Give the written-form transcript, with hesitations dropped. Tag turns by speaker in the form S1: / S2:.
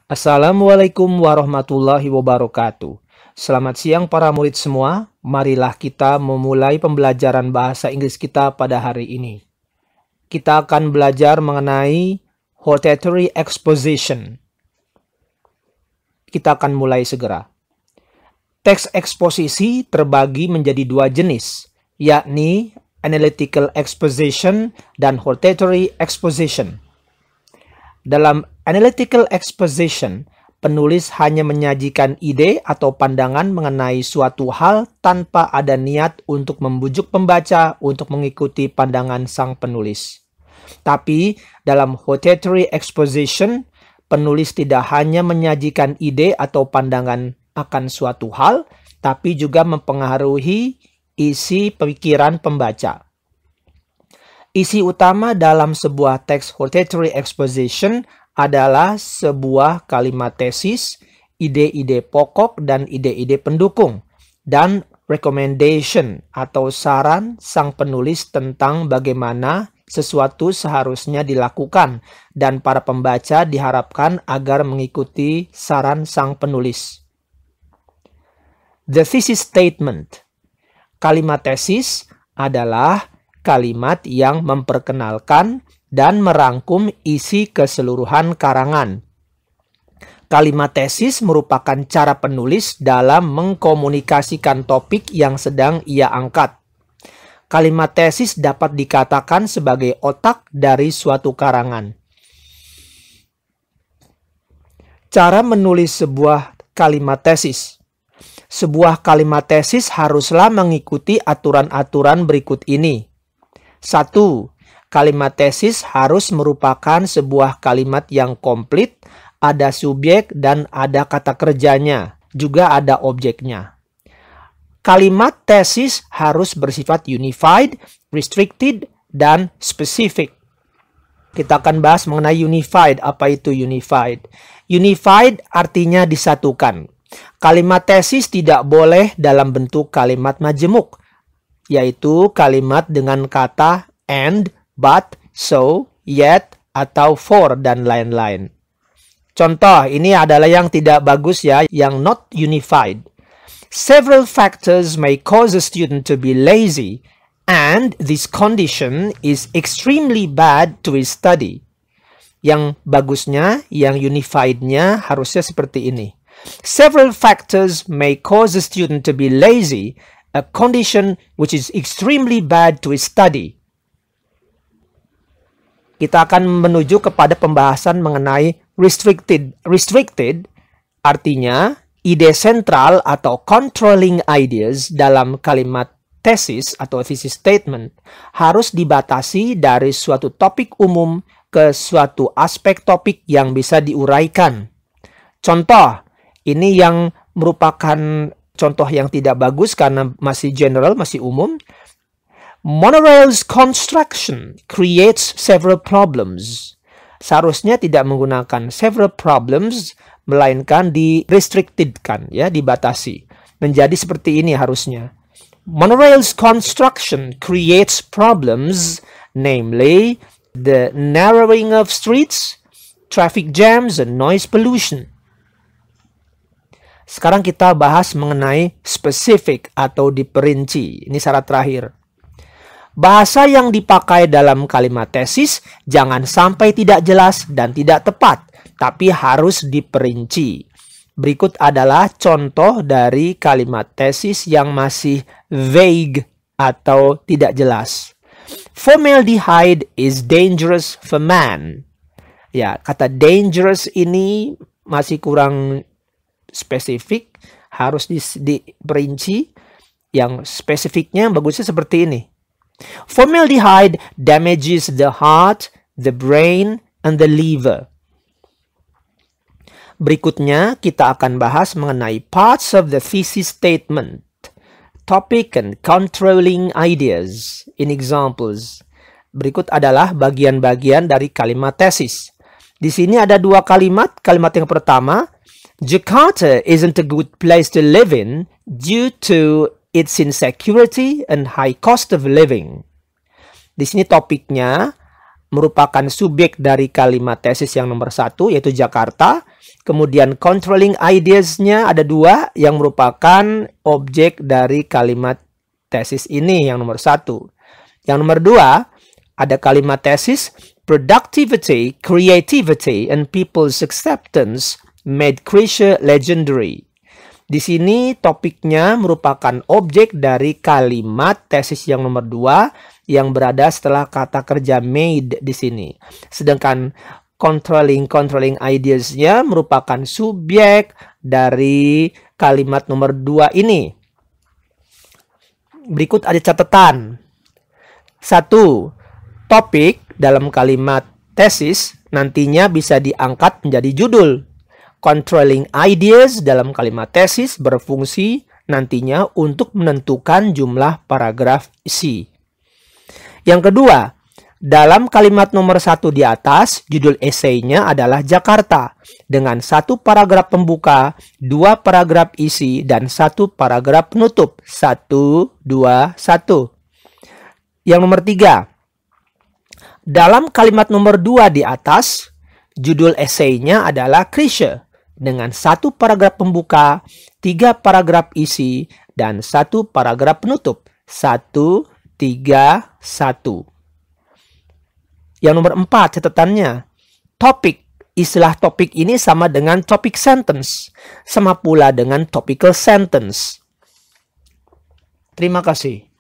S1: Assalamualaikum warahmatullahi wabarakatuh. Selamat siang para murid semua. Marilah kita memulai pembelajaran bahasa Inggris kita pada hari ini. Kita akan belajar mengenai hortatory exposition. Kita akan mulai segera. Teks eksposisi terbagi menjadi dua jenis, yakni analytical exposition dan hortatory exposition. Dalam analytical exposition, penulis hanya menyajikan ide atau pandangan mengenai suatu hal tanpa ada niat untuk membujuk pembaca untuk mengikuti pandangan sang penulis. Tapi dalam hortatory exposition, penulis tidak hanya menyajikan ide atau pandangan akan suatu hal, tapi juga mempengaruhi isi pikiran pembaca. Isi utama dalam sebuah teks hortatory exposition adalah sebuah kalimat tesis, ide-ide pokok dan ide-ide pendukung, dan recommendation atau saran sang penulis tentang bagaimana sesuatu seharusnya dilakukan, dan para pembaca diharapkan agar mengikuti saran sang penulis. The thesis statement. Kalimat tesis adalah kalimat yang memperkenalkan dan merangkum isi keseluruhan karangan. Kalimat tesis merupakan cara penulis dalam mengkomunikasikan topik yang sedang ia angkat. Kalimat tesis dapat dikatakan sebagai otak dari suatu karangan. Cara menulis sebuah kalimat tesis. Sebuah kalimat tesis haruslah mengikuti aturan-aturan berikut ini. 1. Kalimat tesis harus merupakan sebuah kalimat yang komplit, ada subjek dan ada kata kerjanya, juga ada objeknya. Kalimat tesis harus bersifat unified, restricted, dan specific. Kita akan bahas mengenai unified. Apa itu unified? Unified artinya disatukan. Kalimat tesis tidak boleh dalam bentuk kalimat majemuk, yaitu kalimat dengan kata and, but, so, yet, atau for, dan lain-lain. Contoh, ini adalah yang tidak bagus ya, yang not unified. Several factors may cause a student to be lazy, and this condition is extremely bad to his study. Yang bagusnya, yang unified-nya harusnya seperti ini. Several factors may cause a student to be lazy, a condition which is extremely bad to his study. Kita akan menuju kepada pembahasan mengenai restricted. Restricted artinya ide sentral atau controlling ideas dalam kalimat tesis atau thesis statement harus dibatasi dari suatu topik umum ke suatu aspek topik yang bisa diuraikan. Contoh, ini yang merupakan contoh yang tidak bagus karena masih general, masih umum. Monorail's construction creates several problems. Seharusnya tidak menggunakan several problems, melainkan di-restrictedkan, ya, dibatasi. Menjadi seperti ini harusnya. Monorail's construction creates problems, namely the narrowing of streets, traffic jams, and noise pollution. Sekarang kita bahas mengenai specific atau diperinci. Ini syarat terakhir. Bahasa yang dipakai dalam kalimat tesis jangan sampai tidak jelas dan tidak tepat, tapi harus diperinci. Berikut adalah contoh dari kalimat tesis yang masih vague atau tidak jelas. Formaldehyde is dangerous for man. Ya, kata dangerous ini masih kurang spesifik, harus diperinci. Yang spesifiknya bagusnya seperti ini. Formaldehyde damages the heart, the brain, and the liver. Berikutnya kita akan bahas mengenai parts of the thesis statement, topic and controlling ideas in examples. Berikut adalah bagian-bagian dari kalimat tesis. Di sini ada dua kalimat. Kalimat yang pertama, Jakarta isn't a good place to live in due to its insecurity and high cost of living. Di sini topiknya merupakan subjek dari kalimat tesis yang nomor 1, yaitu Jakarta. Kemudian controlling ideas-nya ada 2 yang merupakan objek dari kalimat tesis ini yang nomor 1. Yang nomor 2 ada kalimat tesis productivity, creativity, and people's acceptance made Krisha legendary. Di sini topiknya merupakan objek dari kalimat tesis yang nomor 2 yang berada setelah kata kerja made di sini. Sedangkan controlling ideas-nya merupakan subjek dari kalimat nomor 2 ini. Berikut ada catatan. 1. Topik dalam kalimat tesis nantinya bisa diangkat menjadi judul. Controlling ideas dalam kalimat tesis berfungsi nantinya untuk menentukan jumlah paragraf isi. Yang kedua, dalam kalimat nomor 1 di atas, judul esainya adalah Jakarta dengan 1 paragraf pembuka, 2 paragraf isi, dan 1 paragraf penutup. 1, 2, 1. Yang nomor 3, dalam kalimat nomor 2 di atas, judul esainya adalah Krisha dengan 1 paragraf pembuka, 3 paragraf isi, dan 1 paragraf penutup. 1, 3, 1. Yang nomor 4 catatannya, topik. Istilah topik ini sama dengan topic sentence. Sama pula dengan topical sentence. Terima kasih.